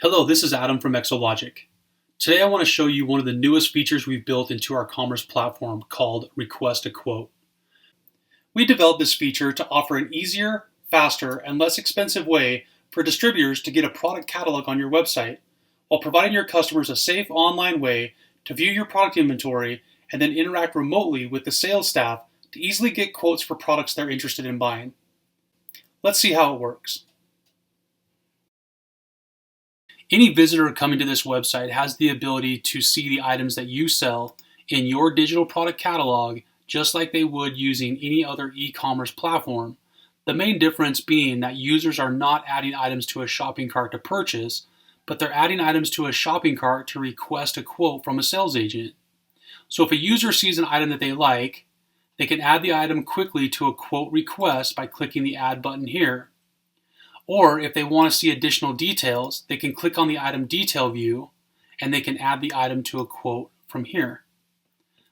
Hello, this is Adam from XOLogic. Today I want to show you one of the newest features we've built into our commerce platform called Request a Quote. We developed this feature to offer an easier, faster, and less expensive way for distributors to get a product catalog on your website while providing your customers a safe online way to view your product inventory and then interact remotely with the sales staff to easily get quotes for products they're interested in buying. Let's see how it works. Any visitor coming to this website has the ability to see the items that you sell in your digital product catalog just like they would using any other e-commerce platform. The main difference being that users are not adding items to a shopping cart to purchase, but they're adding items to a shopping cart to request a quote from a sales agent. So if a user sees an item that they like, they can add the item quickly to a quote request by clicking the Add button here. Or if they want to see additional details, they can click on the item detail view and they can add the item to a quote from here.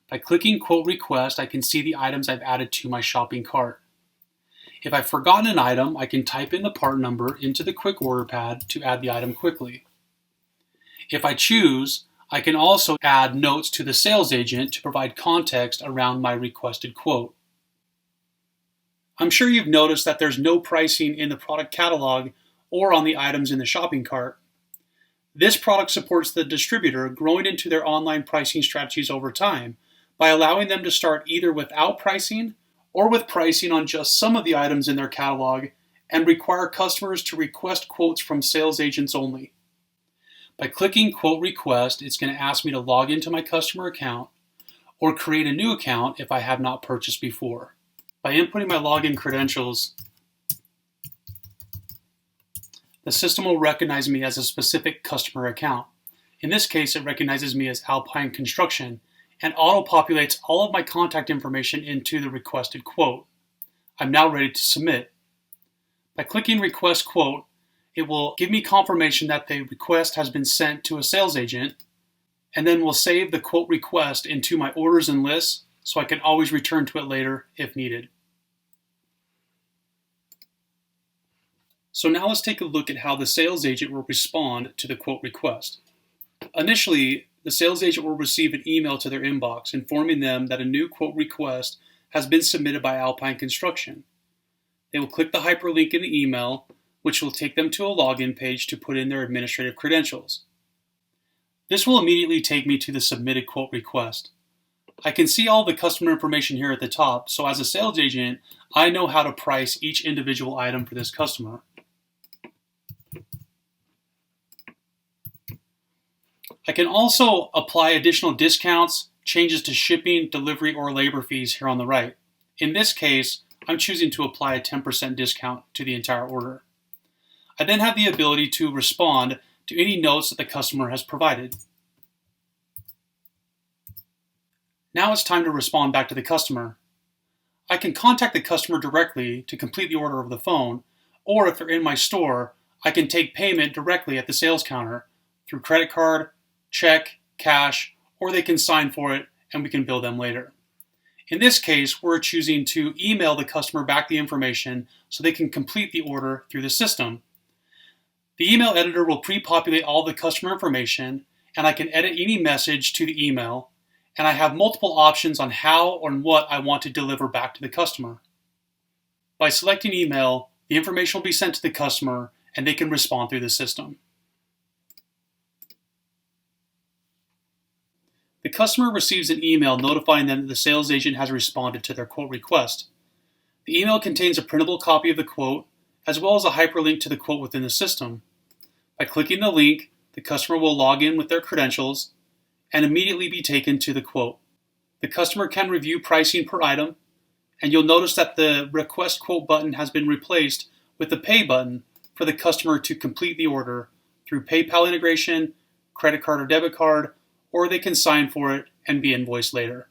By clicking quote request, I can see the items I've added to my shopping cart. If I've forgotten an item, I can type in the part number into the quick order pad to add the item quickly. If I choose, I can also add notes to the sales agent to provide context around my requested quote. I'm sure you've noticed that there's no pricing in the product catalog or on the items in the shopping cart. This product supports the distributor growing into their online pricing strategies over time by allowing them to start either without pricing or with pricing on just some of the items in their catalog and require customers to request quotes from sales agents only. By clicking quote request, it's going to ask me to log into my customer account or create a new account if I have not purchased before. By inputting my login credentials, the system will recognize me as a specific customer account. In this case, it recognizes me as Alpine Construction and auto-populates all of my contact information into the requested quote. I'm now ready to submit. By clicking Request Quote, it will give me confirmation that the request has been sent to a sales agent and then will save the quote request into my orders and lists so I can always return to it later if needed. So now let's take a look at how the sales agent will respond to the quote request. Initially, the sales agent will receive an email to their inbox informing them that a new quote request has been submitted by Alpine Construction. They will click the hyperlink in the email, which will take them to a login page to put in their administrative credentials. This will immediately take me to the submitted quote request. I can see all the customer information here at the top, so as a sales agent, I know how to price each individual item for this customer. I can also apply additional discounts, changes to shipping, delivery, or labor fees here on the right. In this case, I'm choosing to apply a 10% discount to the entire order. I then have the ability to respond to any notes that the customer has provided. Now it's time to respond back to the customer. I can contact the customer directly to complete the order over the phone, or if they're in my store, I can take payment directly at the sales counter through credit card, check, cash, or they can sign for it and we can bill them later. In this case, we're choosing to email the customer back the information so they can complete the order through the system. The email editor will pre-populate all the customer information and I can edit any message to the email, and I have multiple options on how or what I want to deliver back to the customer. By selecting email, the information will be sent to the customer and they can respond through the system. The customer receives an email notifying them that the sales agent has responded to their quote request. The email contains a printable copy of the quote, as well as a hyperlink to the quote within the system. By clicking the link, the customer will log in with their credentials and immediately be taken to the quote. The customer can review pricing per item, and you'll notice that the Request Quote button has been replaced with the Pay button for the customer to complete the order through PayPal integration, credit card or debit card, or they can sign for it and be invoiced later.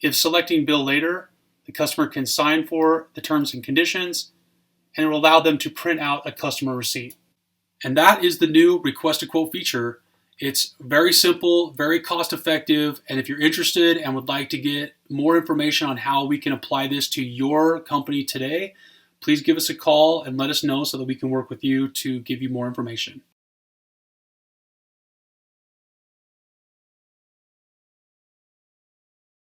If selecting Bill Later, the customer can sign for the terms and conditions, and it will allow them to print out a customer receipt. And that is the new Request a Quote feature. It's very simple, very cost effective, and if you're interested and would like to get more information on how we can apply this to your company today, please give us a call and let us know so that we can work with you to give you more information.